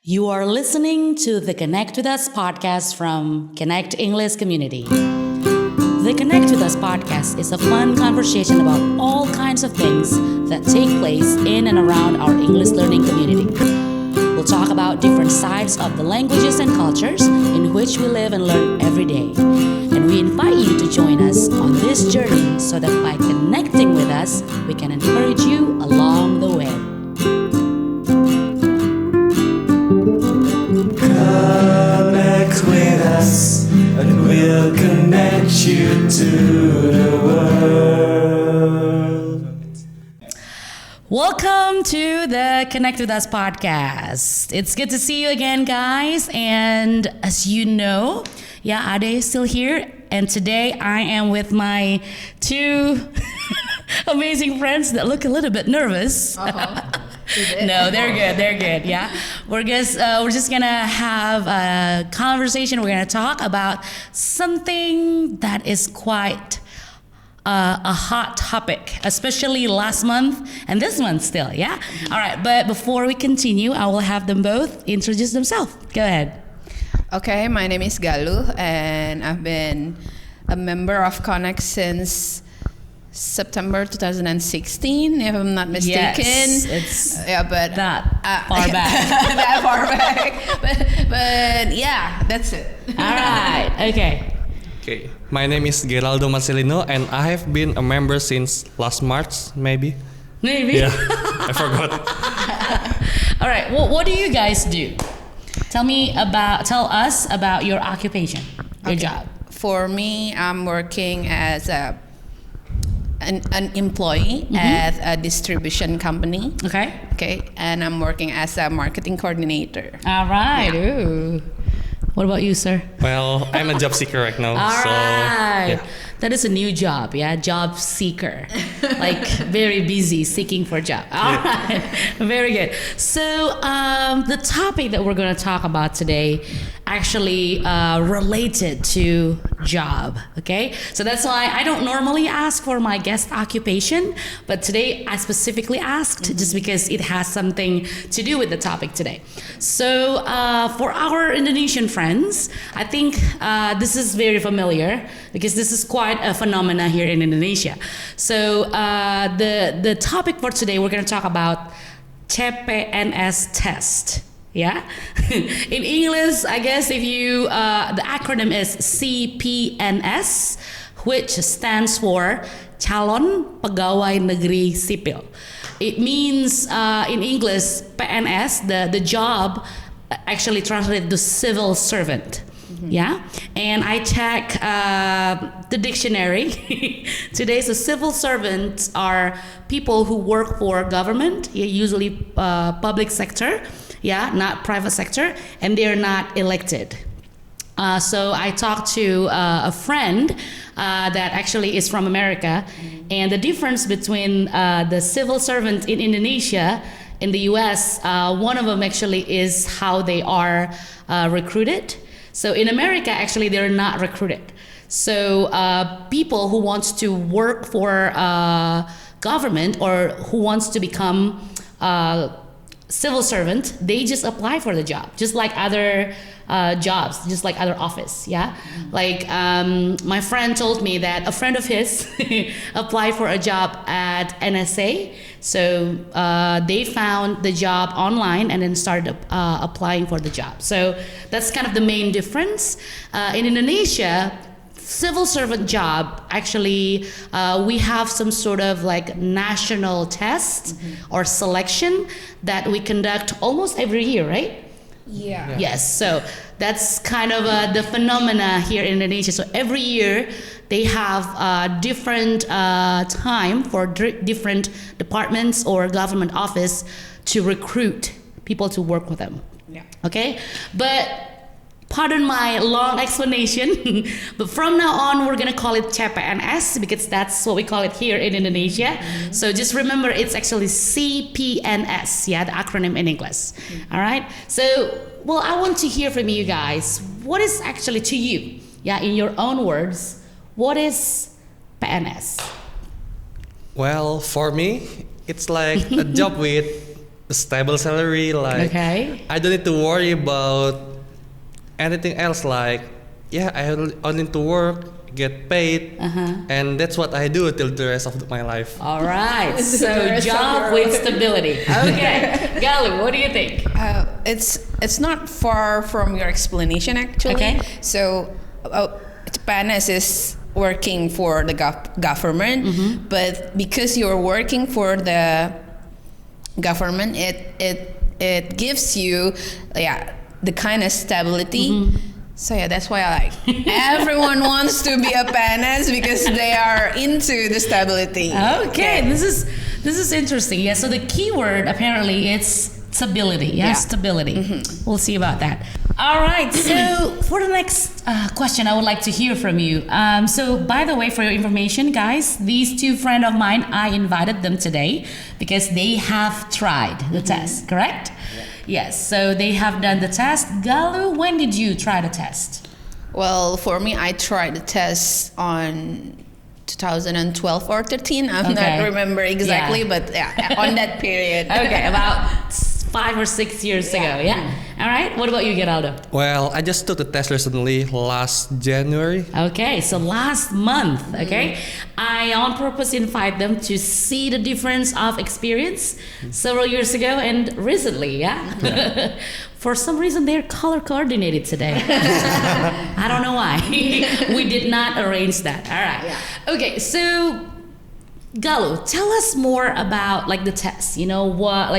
You are listening to the Connect with Us podcast from Connect English Community. The Connect with Us podcast is a fun conversation about all kinds of things that take place in and around our English learning community. We'll talk about different sides of the languages and cultures in which we live and learn every day. And we invite you to join us on this journey so that by connecting with us, we can encourage you along the way. Connect with us, and we'll connect you to the world. Welcome to the Connect with Us podcast. It's good to see you again, guys. And as you know, Ade is still here. And today I am with my two amazing friends that look a little bit nervous. No, they're good. They're good. Yeah, we're just gonna have a conversation. We're gonna talk about something that is quite a hot topic, especially last month and this month still. Yeah. All right. But before we continue, I will have them both introduce themselves. Go ahead. Okay, my name is Galuh, and I've been a member of Connect since September 2016, if I'm not mistaken. Yes, it's but that far back. that far back. But yeah, that's it. All right. Okay. Okay, my name is Geraldo Marcelino, and I have been a member since last March, maybe. Maybe. Yeah, I forgot. All right. Well, what do you guys do? Tell us about your occupation, your job. For me, I'm working as an employee at a distribution company. Okay, and I'm working as a marketing coordinator. All right. Yeah. Ooh. What about you, sir? Well, I'm a job seeker right now. All so, right. Yeah. That is a new job, yeah? Job seeker. Like very busy seeking for a job. All right. Very good. So the topic that we're going to talk about today actually related to job, okay? So that's why I don't normally ask for my guest occupation, but today I specifically asked just because it has something to do with the topic today. So for our Indonesian friends, I think this is very familiar because this is quite a phenomena here in Indonesia. So the topic for today, we're going to talk about CPNS test. Yeah, in English, I guess if you the acronym is CPNS, which stands for Calon Pegawai Negeri Sipil. It means in English, PNS, the job actually translated to civil servant. Yeah, and I check the dictionary. Today, so civil servants are people who work for government, usually public sector, not private sector, and they're not elected. So I talked to a friend that actually is from America, and the difference between the civil servant in Indonesia and the US, one of them actually is how they are recruited. So in America, actually, they're not recruited. So people who wants to work for government or who wants to become civil servant, they just apply for the job, just like other jobs, just like other office. Yeah, like my friend told me that a friend of his applied for a job at NSA. So they found the job online and then started applying for the job. So that's kind of the main difference. In Indonesia, civil servant job, actually, we have some sort of like national test or selection that we conduct almost every year, right? Yeah. Yes, so that's kind of the phenomena here in Indonesia. So every year they have different time for different departments or government office to recruit people to work with them. Yeah. Okay, but pardon my long explanation, but from now on we're gonna call it CPNS because that's what we call it here in Indonesia. So just remember it's actually CPNS, the acronym in English. All right. So, well, I want to hear from you guys. What is actually to you, in your own words, what is PNS? Well, for me, it's like a job with a stable salary. Like Okay. I don't need to worry about anything else. Like I only need to work, get paid, and that's what I do till the rest of my life. All right. So rest of job your with life. stability. Okay. Galu, what do you think? It's not far from your explanation actually. Okay. So CPNS is working for the government, but because you're working for the government, it gives you the kind of stability. So that's why I like everyone wants to be a PNS because they are into the stability. Okay, this is interesting. Yeah, so the keyword apparently it's stability. Yeah, stability. We'll see about that. All right, so for the next question, I would like to hear from you. So by the way, for your information, guys, these two friends of mine, I invited them today because they have tried the test, correct? Yes, so they have done the test. Galu, when did you try the test? Well, for me, I tried the test on 2012 or 13. I'm Okay. not remember exactly, but on that period. Okay, about 5 or 6 years ago. Yeah. All right. What about you, Geraldo? Well, I just took the test recently, last January. Okay, so last month, okay, I on purpose invite them to see the difference of experience several years ago and recently, yeah. For some reason, they're color coordinated today. I don't know why. We did not arrange that. All right. Yeah. Okay, so Galu, tell us more about like the test. You know what,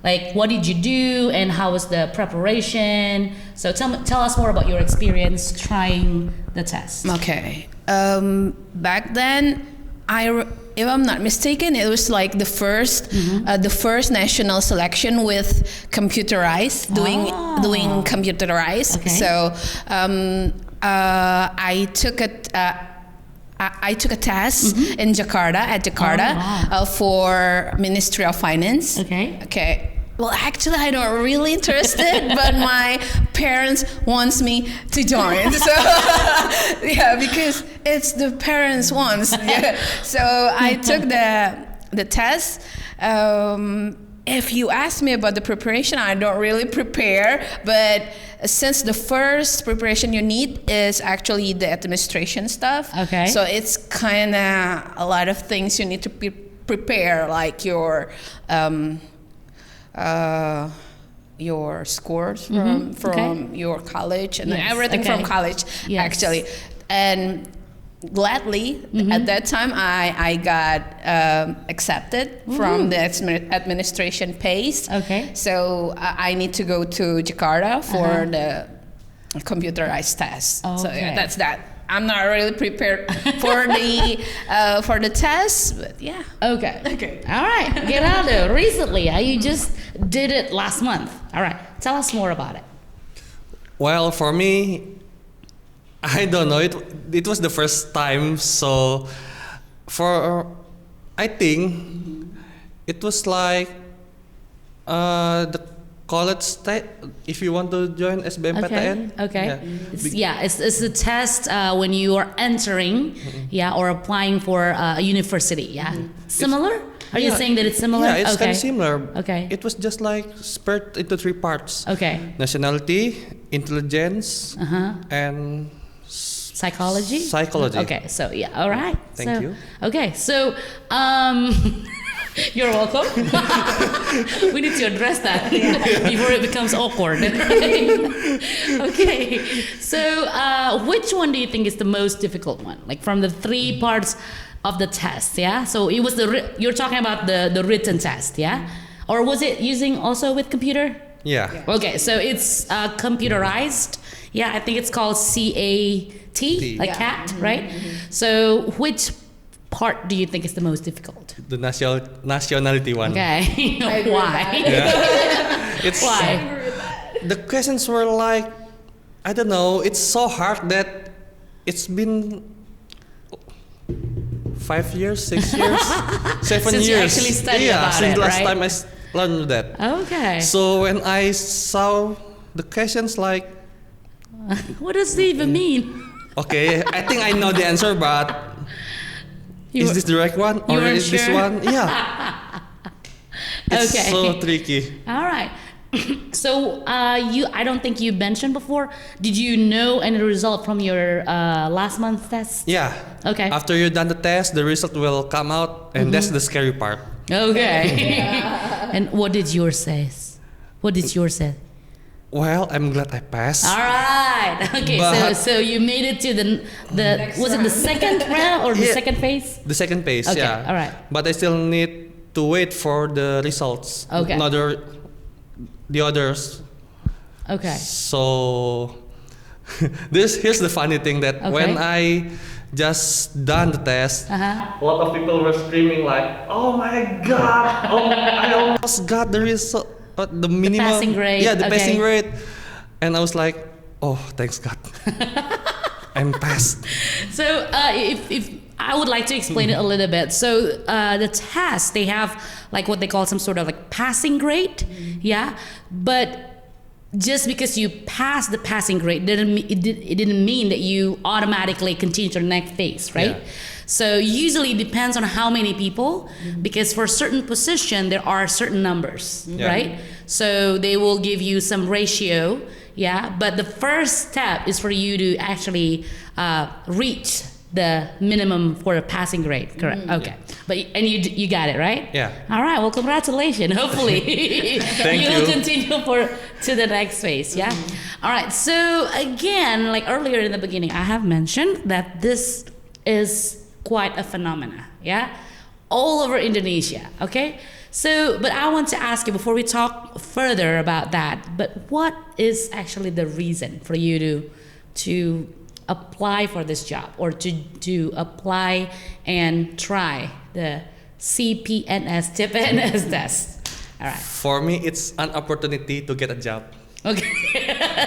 like what did you do and how was the preparation? So tell us more about your experience trying the test. Okay. Back then, if I'm not mistaken, it was like the first national selection with computerized, doing computerized. Okay. So I took a test in Jakarta for Ministry of Finance. Okay. Well, actually, I'm not really interested, but my parents wants me to join. So, because it's the parents wants. Yeah. So I took the test. If you ask me about the preparation, I don't really prepare, but since the first preparation you need is actually the administration stuff. Okay. So it's kind of a lot of things you need to prepare, like your scores from your college and everything from college, actually. And gladly, at that time, I got accepted from the administration PACE. Okay. So I need to go to Jakarta for the computerized test. So that's that. I'm not really prepared for the test, but yeah. Okay. All right. Geraldo, recently, you just did it last month. All right. Tell us more about it. Well, for me, I don't know. It was the first time, so I think it was like the college state. If you want to join SBMPTN. Okay. It's a test when you are entering, or applying for a university. Yeah. Similar? Are you saying that it's similar? Yeah, it's kind of similar. Okay. It was just like split into 3 parts. Okay. Nationality, intelligence, and Psychology? Okay, so all right. Thank you. Okay, so you're welcome. We need to address that before it becomes awkward. Okay, so which one do you think is the most difficult one? Like from the 3 parts of the test, yeah? So it was you're talking about the written test, yeah? Or was it using also with computer? Yeah. Okay, so it's computerized. Yeah, I think it's called CAT, like cat, right? So which part do you think is the most difficult? The nationality one. Okay, why? It's Why? The questions were like, I don't know. It's so hard that it's been 5 years, 6 years, 7 Since years. you actually studied about since it, last right? time I learned that. Okay. So when I saw the questions, like, What does it even mean? okay, I think I know the answer, but is this the right one or is this sure? one? Yeah. It's Okay. so tricky. All right. So I don't think you mentioned before. Did you know any result from your last month's test? Yeah. Okay. After you're done the test, the result will come out, and that's the scary part. Okay. And what did yours say? What did yours say? Well, I'm glad I passed. All right. Okay. But- So you made it to the was it the second round or the Yeah. second phase? The second phase, Okay, yeah. all right. But I still need to wait for the results. Okay. The others. Okay. So here's the funny thing that Okay. when I just done the test, Uh-huh. a lot of people were screaming like, "Oh my God! Oh, I almost got the result, the minimum passing grade, Yeah, the okay. passing grade." And I was like, "Oh, thanks God, I'm passed." So if I would like to explain it a little bit. So the test, they have like what they call some sort of like passing grade, yeah. But just because you pass the passing grade it didn't mean that you automatically continue to the next phase, right? Yeah. So usually it depends on how many people, because for certain position there are certain numbers, Yeah. right? So they will give you some ratio, yeah. But the first step is for you to actually reach the minimum for a passing grade, correct? Okay, but and you got it right? Yeah. All right. Well, congratulations. Hopefully, Thank will you. continue to the next phase. Yeah. All right. So again, like earlier in the beginning, I have mentioned that this is quite a phenomena. Yeah, all over Indonesia. Okay. So, but I want to ask you before we talk further about that. But what is actually the reason for you to apply for this job, or to apply and try the CPNS test? All right. For me, it's an opportunity to get a job. Okay.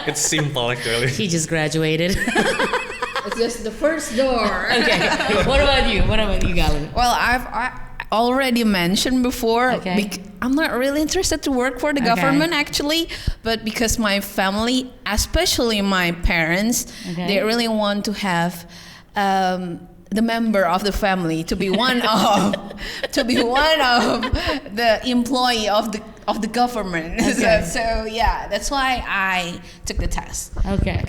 It's simple actually. He just graduated. It's just the first door. Okay. What about you? What about you, Galen? Well, I already mentioned before. Okay. I'm not really interested to work for the Okay. government actually, but because my family, especially my parents, Okay. they really want to have the member of the family to be one of the employee of the government. Okay. So yeah, that's why I took the test. Okay.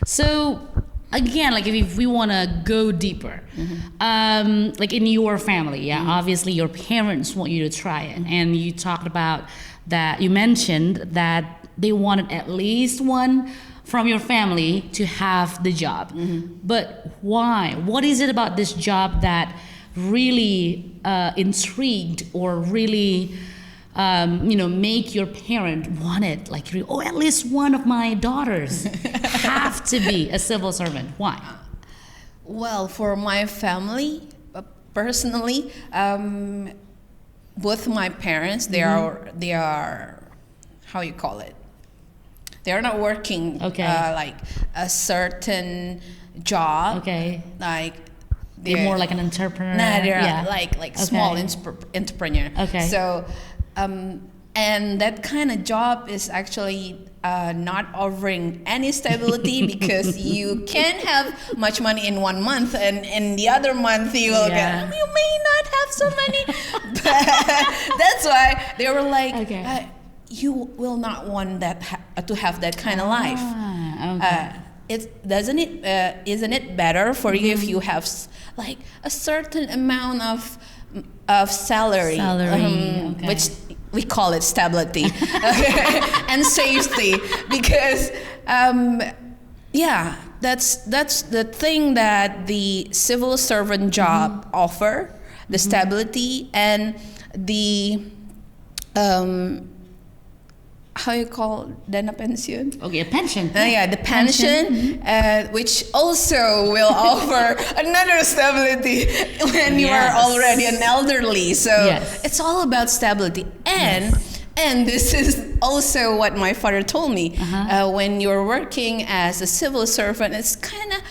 So again, like if we want to go deeper, like in your family, yeah, obviously your parents want you to try it, and you talked about that. You mentioned that they wanted at least one from your family to have the job. But why? What is it about this job that really intrigued or really make your parent want it? Like, oh, at least one of my daughters have to be a civil servant. Why? Well, for my family, personally, both my parents, they are, how you call it? They are not working Okay. like a certain job. Okay. Like They're more like an entrepreneur. Nah, they're yeah. like small Okay. entrepreneur. Okay. So, and that kind of job is actually not offering any stability because you can't have much money in 1 month, and in the other month you will Yeah. get, you may not have so many. But that's why they were like, Okay. you will not want that to have that kind of life. Ah, okay. Isn't it better for you if you have like a certain amount of salary, Okay. which we call it stability and safety, because that's the thing that the civil servant job offer, the stability and the how you call dana pension? Okay, a pension. The pension, which also will offer another stability when you are Yes. already an elderly. So Yes. it's all about stability. And this is also what my father told me. When you're working as a civil servant, it's kind of,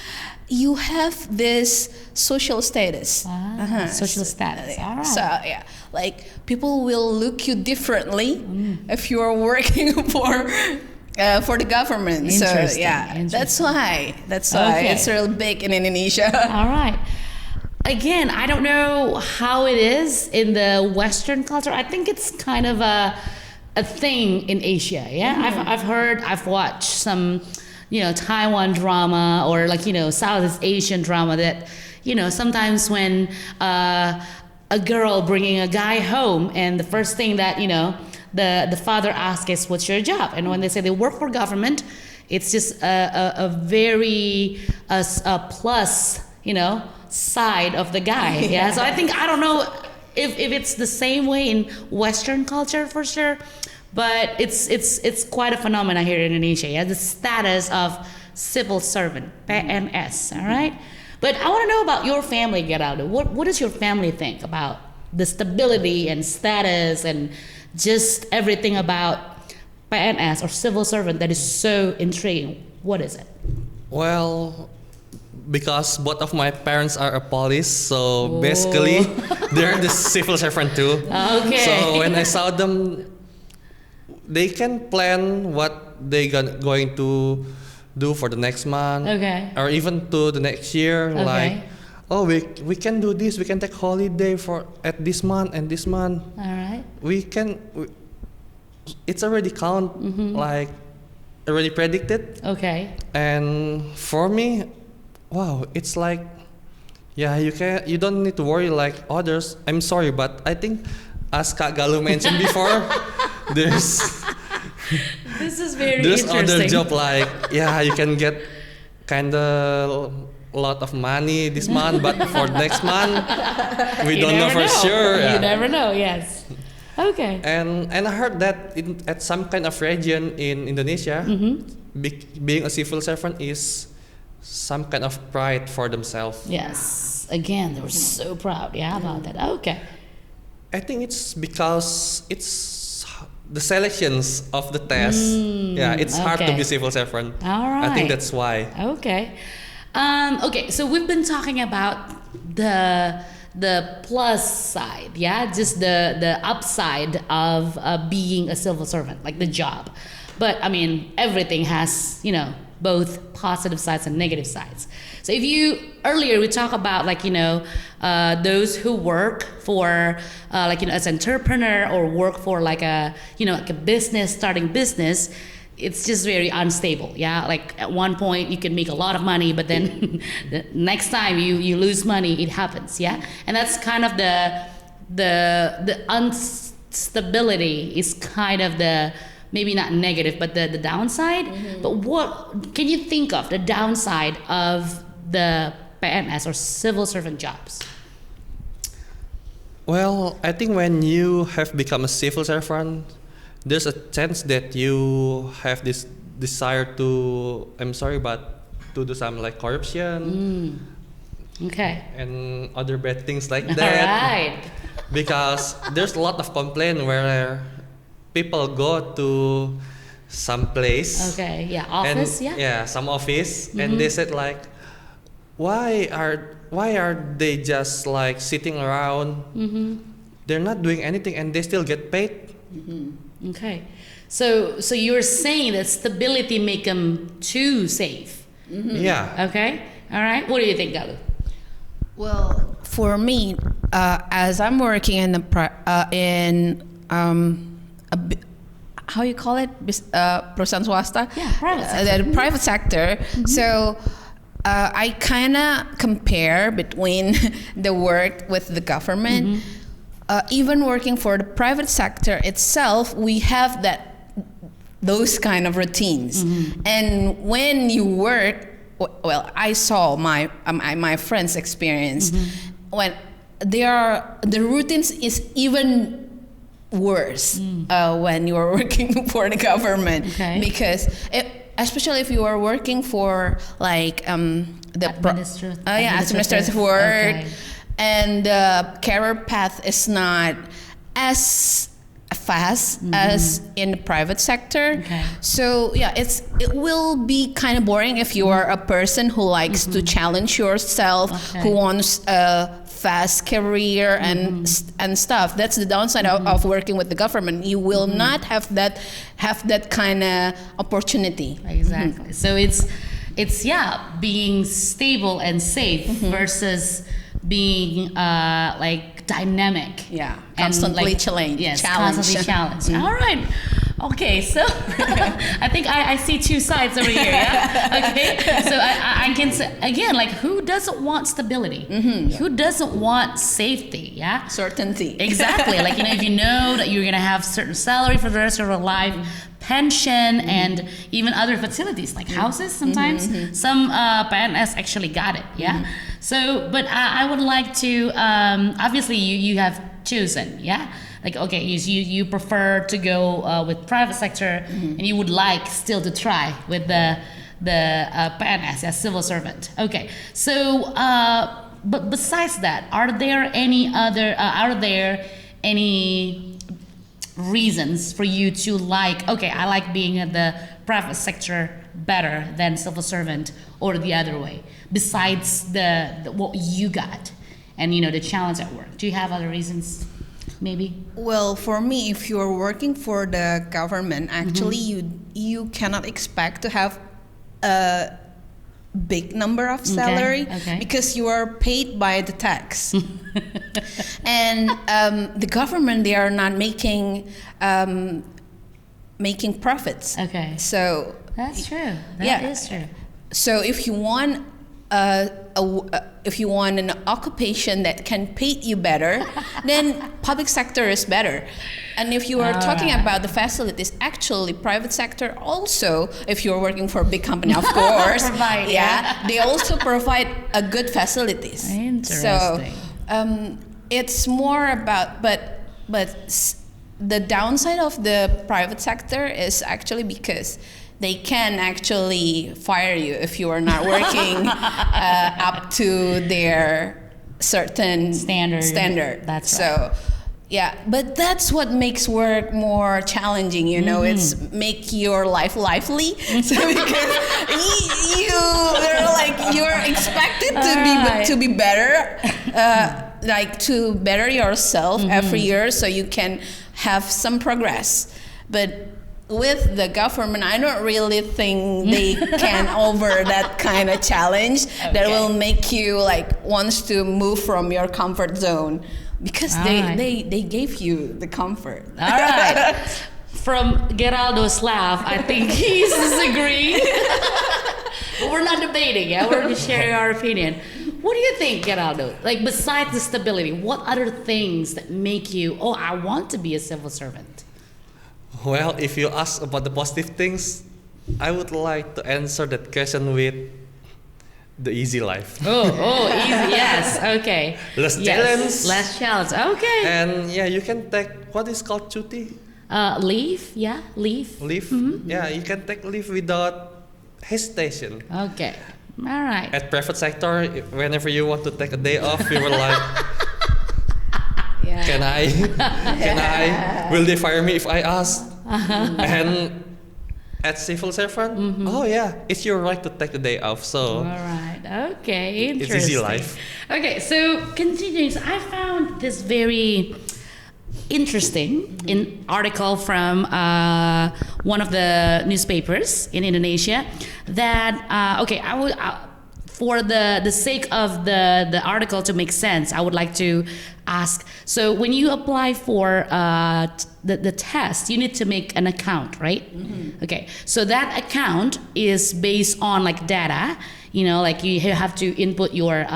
you have this social status. Social status. All right. So like people will look you differently if you are working for the government. So Interesting, yeah, interesting. that's why Okay. it's real big in Indonesia. All right. again, I don't know how it is in the Western culture. I think it's kind of a thing in Asia. Yeah, I've heard, I've watched some, Taiwan drama or like Southeast Asian drama that sometimes when a girl bringing a guy home and the first thing that the father asks is, "What's your job?" And when they say they work for government, it's just a very a plus side of the guy. Yeah. So I don't know if it's the same way in Western culture for sure, but it's quite a phenomenon here in Indonesia. Yeah, the status of civil servant, PNS. All right, but I want to know about your family, Geraldo. What does your family think about the stability and status and just everything about PNS or civil servant that is so intriguing? What is it? Well, because both of my parents are a police, so basically they're the civil servant too. Okay. So when I saw them, they can plan what they going to do for the next month, Okay. or even to the next year. Okay. Like, oh, we can do this. We can take holiday at this month and this month. All right. It's already count, like already predicted. Okay. And for me, wow, it's like, yeah, you don't need to worry like others. I'm sorry, but I think as Kak Galuh mentioned before, there's This is very there's interesting. other job like, yeah, you can get kinda a lot of money this month, but for next month we You don't know never for sure. You Yeah. never know. Yes. Okay. And I heard that at some kind of region in Indonesia, being a civil servant is some kind of pride for themselves. Yes. Again, they were so proud. Yeah, about that. Okay. I think it's because it's the selections of the test. Yeah, it's hard to okay. be civil servant. All right. I think that's why. Okay. Okay. So we've been talking about the plus side, yeah, just the upside of being a civil servant, like the job. But I mean, everything has both positive sides and negative sides. So earlier we talked about like those who work for as an entrepreneur or work for like a like a business, starting business. It's just very unstable. Yeah, like at one point you can make a lot of money, but then the next time you lose money, it happens. Yeah, and that's kind of the instability is kind of the maybe not negative, but the downside. But what can you think of the downside of the PNS or civil servant jobs? Well, I think when you have become a civil servant, there's a chance that you have this desire to, I'm sorry, but to do some like corruption Okay. and other bad things like All that. right. Because there's a lot of complaint where people go to some place. Okay. Yeah. Office. And, Yeah. some office, and they said like, why are they just like sitting around? They're not doing anything, and they still get paid. Okay. So you're saying that stability make them too safe. Yeah. Okay. All right. What do you think, Galuh? Well, for me, as I'm working in how you call it, perusahaan swasta? Yeah, private sector. The private sector. So I kind of compare between the work with the government. Even working for the private sector itself, we have those kind of routines. And when you work, well, I saw my friends' experience when the routines is even worse when you are working for the government. Okay. Because especially if you are working for like the administrative work. Okay. And the career path is not as fast as in the private sector. Okay. So yeah, it will be kind of boring if you are a person who likes to challenge yourself, who wants a fast career and stuff. That's the downside of working with the government. You will not have that kind of opportunity. Exactly. So it's being stable and safe versus being like dynamic. Yeah, and, constantly like, challenge. Yes, challenge. constantly challenged. All right. Okay, so I think I see two sides over here. Yeah. Okay, so I can say again, like, who doesn't want stability? Who doesn't want safety? Yeah. Certainty. Exactly. Like, if you know that you're gonna have certain salary for the rest of your life, pension, and even other facilities like houses. Sometimes some PNS actually got it. Yeah. So, but I would like to obviously you have chosen. Yeah. Like, okay, you prefer to go with private sector, and you would like still to try with the PNS as civil servant. Okay, so but besides that, are there any reasons for you to like? Okay, I like being in the private sector better than civil servant, or the other way. Besides the what you got, and the challenge at work. Do you have other reasons? Maybe. Well, for me, if you're working for the government, actually you cannot expect to have a big number of salary because you are paid by the tax. And the government, they are not making profits. Okay. So that's true. That is true. So if you want if you want an occupation that can pay you better, then public sector is better. And if you are talking about the facilities, actually private sector also, if you're working for a big company, of course, they also provide a good facilities. Interesting. So it's more about, but the downside of the private sector is actually because they can actually fire you if you are not working up to their certain standard. That's so. Right. Yeah, but that's what makes work more challenging. It's make your life lively. So because you're expected to be better, like to better yourself every year, so you can have some progress. But with the government, I don't really think they can over that kind of challenge that will make you like wants to move from your comfort zone, because they gave you the comfort. All right. From Geraldo's laugh, I think he's disagreeing. But we're not debating, yeah? We're just sharing our opinion. What do you think, Geraldo? Like, besides the stability, what other things that make you, I want to be a civil servant? Well, if you ask about the positive things, I would like to answer that question with the easy life. Easy, yes, okay. Less challenge, okay. And you can take what is called cuti. Leave. Leave, yeah, you can take leave without hesitation. Okay, all right. At private sector, whenever you want to take a day off, you were like, Can I? Will they fire me if I ask? And at civil servant, it's your right to take a day off. So all right, okay, interesting. It's easy life. Okay, so continuing, so I found this very interesting article from one of the newspapers in Indonesia that I would. For the sake of the article to make sense, I would like to ask, so when you apply for the test, you need to make an account, right? Okay, so that account is based on like data, like you have to input your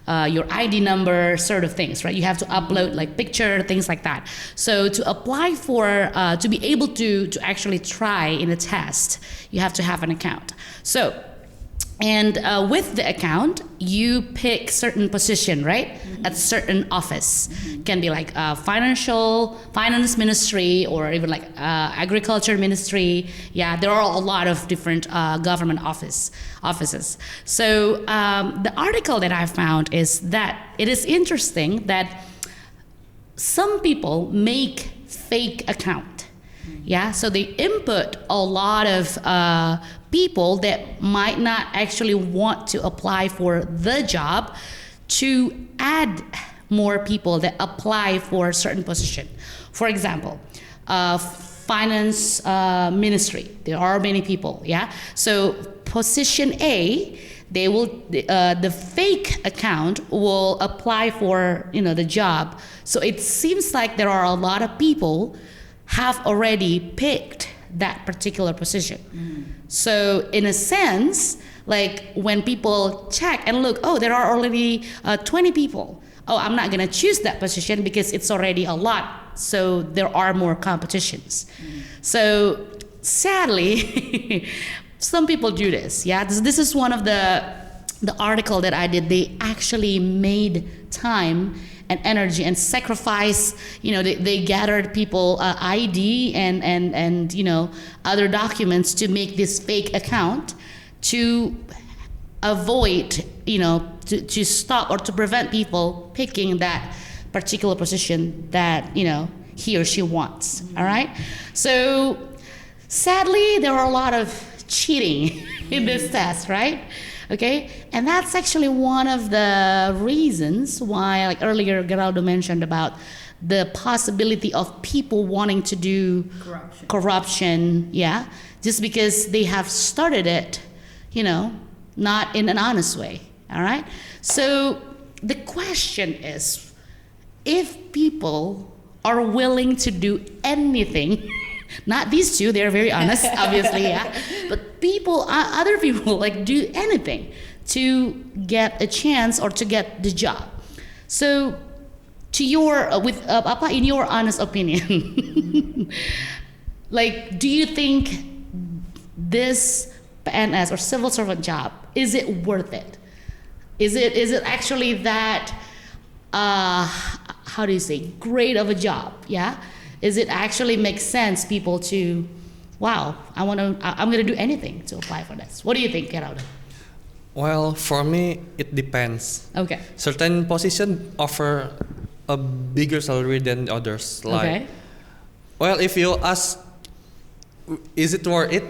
ID number, sort of things, right? You have to upload like picture, things like that. So to apply for, to be able to actually try in the test, you have to have an account. So, and with the account, you pick certain position, right? At certain office. Can be like finance ministry, or even like agriculture ministry. Yeah, there are a lot of different government offices. So the article that I found is that it is interesting that some people make fake account. Yeah, so they input a lot of people that might not actually want to apply for the job to add more people that apply for a certain position. For example, finance ministry, there are many people, yeah? So position A, they will the fake account will apply for the job. So it seems like there are a lot of people have already picked that particular position. So in a sense, like when people check and look, oh, there are already 20 people. Oh, I'm not gonna choose that position because it's already a lot. So there are more competitions. So sadly, some people do this. Yeah, this is one of the article that I did. They actually made time and energy and sacrifice. They gathered people ID and other documents to make this fake account to avoid to stop or to prevent people picking that particular position that he or she wants. All right, so sadly there are a lot of cheating in this test, right? Okay, and that's actually one of the reasons why, like earlier Geraldo mentioned about the possibility of people wanting to do corruption, yeah, just because they have started it, not in an honest way. All right, so the question is, if people are willing to do anything, not these two, they're very honest, obviously, yeah, but other people like do anything to get a chance or to get the job. So to your Papa, in your honest opinion, like, do you think this PNS or civil servant job, is it worth it? Is it actually that how do you say, great of a job? Yeah, is it actually make sense people to, wow, I'm gonna do anything to apply for this? What do you think, Geraldo? Well, for me, it depends. Okay. Certain positions offer a bigger salary than others. Like, well, if you ask, is it worth it?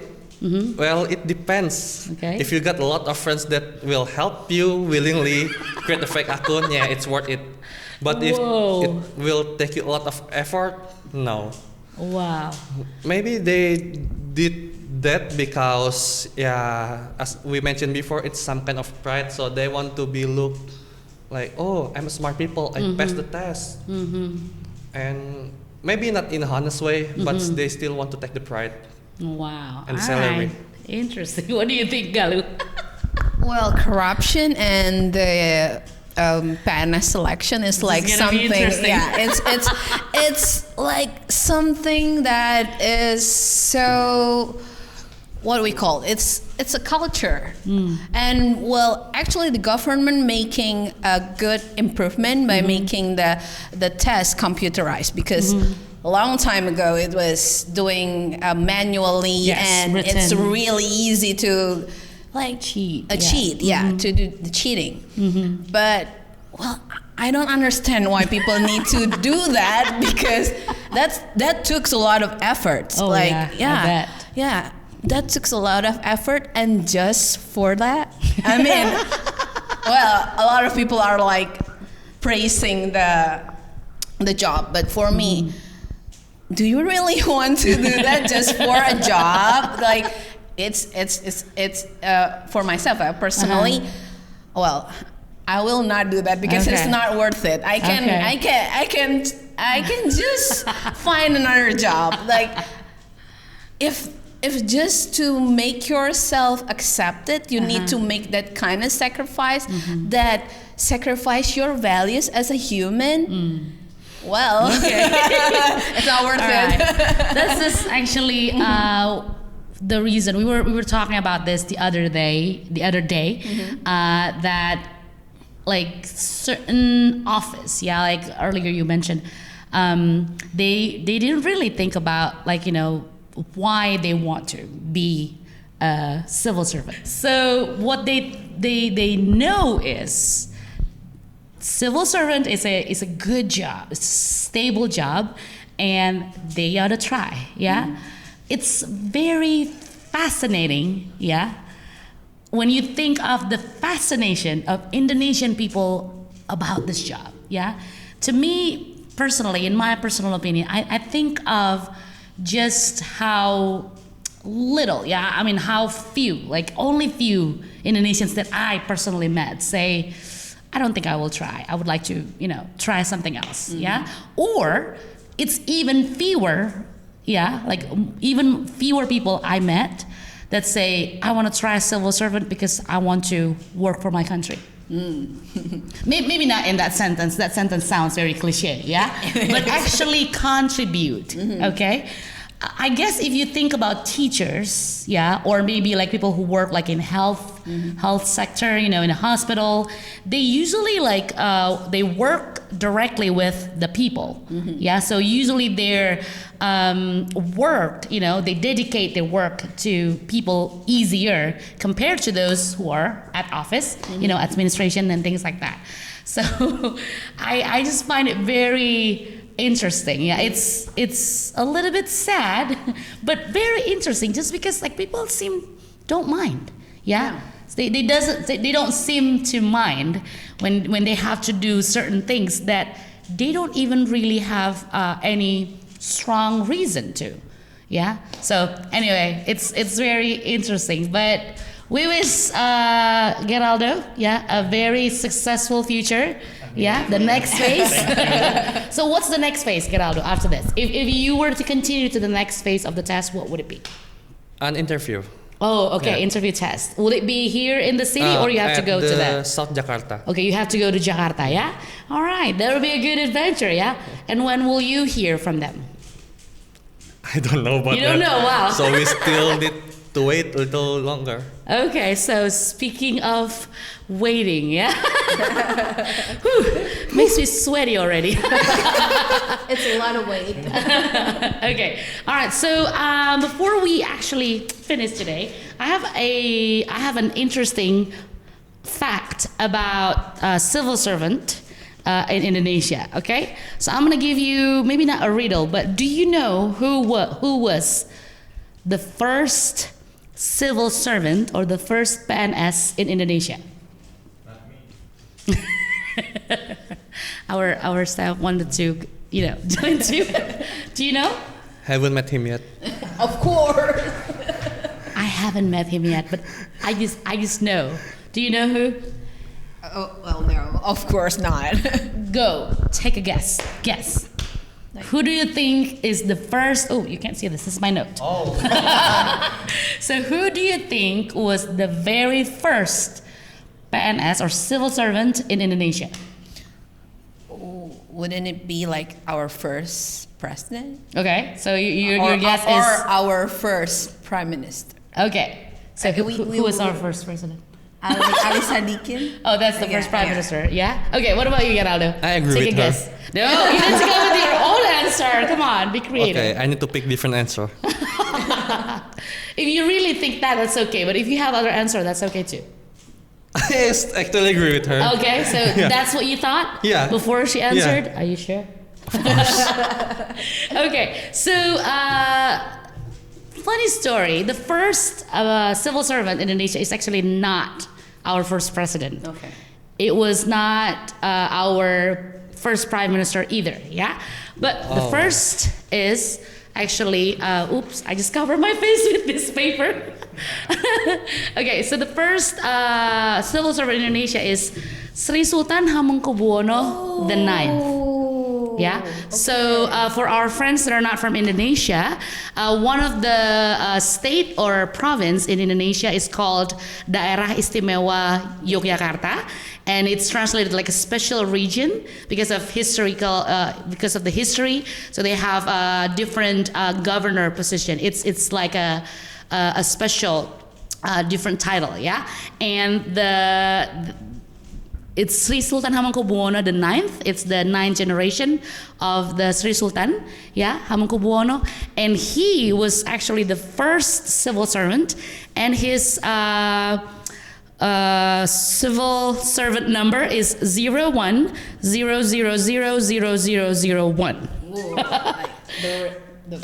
Well, it depends. Okay. If you got a lot of friends that will help you willingly create a fake account, yeah, it's worth it. But if it will take you a lot of effort, no. Wow. Maybe they did that because, yeah, as we mentioned before, it's some kind of pride. So they want to be looked like, oh, I'm a smart people. I passed the test. And maybe not in a honest way, but they still want to take the pride. Wow. And all salary. Right. Interesting. What do you think, Galu? Well, corruption and the PNS selection is like something. Yeah, it's like something that is so. What do we call it? It's a culture, and well, actually, the government making a good improvement by making the test computerized, because a long time ago it was doing manually, and written. it's really easy to like cheat, to do the cheating. But well, I don't understand why people need to do that, because that took a lot of effort. Oh, like I bet. That took a lot of effort, and just for that, I mean, well, a lot of people are like praising the job, but for me, do you really want to do that just for a job? Like, it's for myself personally. Well, I will not do that because it's not worth it. I can just find another job. Like, if just to make yourself accepted, you need to make that kind of sacrifice, that sacrifice your values as a human. Well, it's not worth it. This is actually the reason we were talking about this the other day, that like certain office, like earlier you mentioned, they didn't really think about, like, why they want to be a civil servant. So what they know is civil servant is a good job, it's a stable job, and they ought to try. It's very fascinating, when you think of the fascination of Indonesian people about this job. To me personally, in my personal opinion, I think of just how, little, yeah. I mean, how few, like only few Indonesians that I personally met say, I don't think I will try. I would like to, try something else, yeah. Or it's even fewer, yeah, like even fewer people I met that say, I want to try civil servant because I want to work for my country. Maybe not in that sentence. That sentence sounds very cliche, yeah? But actually contribute, okay? I guess if you think about teachers, yeah, or maybe like people who work like in health sector, in a hospital, they usually they work directly with the people, yeah. So usually their work, they dedicate their work to people easier compared to those who are at office, administration and things like that. So I just find it very interesting. Yeah, it's a little bit sad, but very interesting. Just because people don't mind. Yeah, they don't seem to mind when they have to do certain things that they don't even really have any strong reason to. Yeah. So anyway, it's very interesting. But we wish Geraldo, a very successful future. Yeah, the next phase. So what's the next phase, Geraldo, after this? If you were to continue to the next phase of the test, what would it be? An interview. Oh, okay, interview test. Will it be here in the city or you have to go to that? South Jakarta. Okay, you have to go to Jakarta, yeah? All right, that will be a good adventure, yeah? And when will you hear from them? I don't know about that. You don't know, wow. So we still need to wait a little longer. Okay, so speaking of waiting, yeah? Whew, makes me sweaty already. It's a lot of weight. Okay, all right. So before we actually finish today, I have an interesting fact about civil servant in Indonesia. Okay, so I'm gonna give you maybe not a riddle, but do you know who was the first civil servant or the first PNS in Indonesia? Not me. Our staff wanted to, join too. Do you know? Haven't met him yet. Of course. I haven't met him yet, but I just know. Do you know who? Oh, well, no, of course not. Go, take a guess. Guess. Who do you think is the first? Oh, you can't see this. This is my note. Oh. So who do you think was the very first PNS or civil servant in Indonesia? Wouldn't it be like our first president? Okay, so your guess or is our first prime minister? Okay, so who was our first president? Ali Sadikin. Oh, that's the first prime minister. Yeah. Okay. What about you, Geraldo? I agree Take with a her. guess. No, you need to go with your own answer. Come on, be creative. Okay, I need to pick different answer. If you really think that, that's okay. But if you have other answer, that's okay too. I actually agree with her. Okay, so that's what you thought? Yeah. Before she answered? Yeah. Are you sure? Okay, so funny story. The first civil servant in Indonesia is actually not our first president. Okay. It was not our first prime minister either, yeah? But the first is actually, oops, I just covered my face with this paper. Okay, so the first civil servant in Indonesia is Sri Sultan Hamengkubuwono the Ninth. Yeah. Okay. So for our friends that are not from Indonesia, one of the state or province in Indonesia is called Daerah Istimewa Yogyakarta, and it's translated like a special region because of because of the history. So they have a different governor position. It's like a special different title. Yeah, and it's Sri Sultan Hamengkubuwono the Ninth. It's the 9th generation of the Sri Sultan, Hamengkubuwono, and he was actually the first civil servant, and his civil servant number is 0100000001. The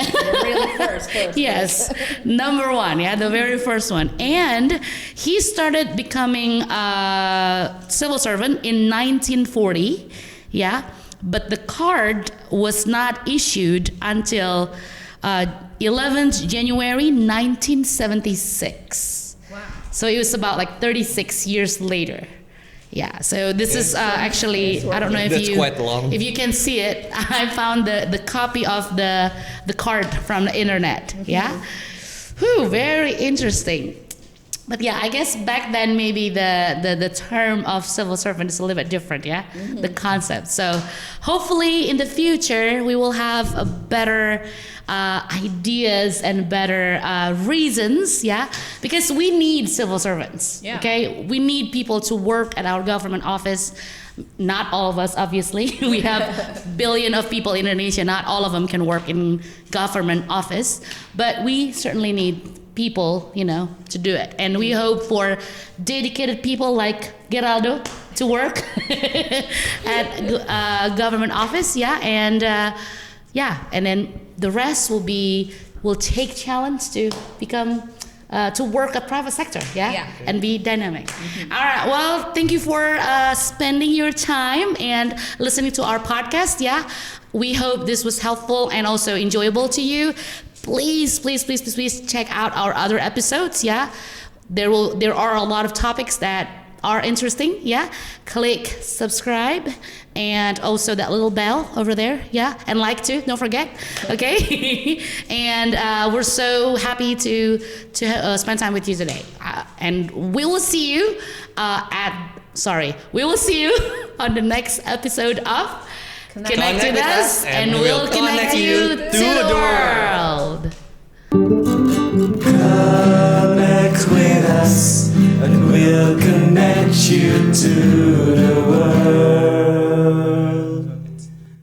really first. Yes, number one, the very first one. And he started becoming a civil servant in 1940, but the card was not issued until 11th January 1976. Wow. So it was about like 36 years later. Yeah, so this is actually, I don't know if That's you quite long. if you can see it. I found the copy of the card from the internet. Yeah, whew, very interesting. But yeah, I guess back then maybe the term of civil servant is a little bit different. Yeah, the concept. So hopefully in the future we will have a better ideas and better reasons. Yeah, because we need civil servants. Yeah. Okay, we need people to work at our government office. Not all of us, obviously. We have billion of people in Indonesia. Not all of them can work in government office, but we certainly need people, to do it. And we hope for dedicated people like Geraldo to work at government office. Yeah, and and then the rest will take challenge to become. To work at private sector, and be dynamic. All right. Well, thank you for spending your time and listening to our podcast. Yeah, we hope this was helpful and also enjoyable to you. Please check out our other episodes. Yeah, there are a lot of topics that are interesting. Yeah, click subscribe and also that little bell over there. Yeah, and like too. Don't forget. Okay, and we're so happy to spend time with you today. And we will see you we will see you on the next episode of Connect with Us, and we'll connect you to the world. Connect with us, and we'll connect you to the world.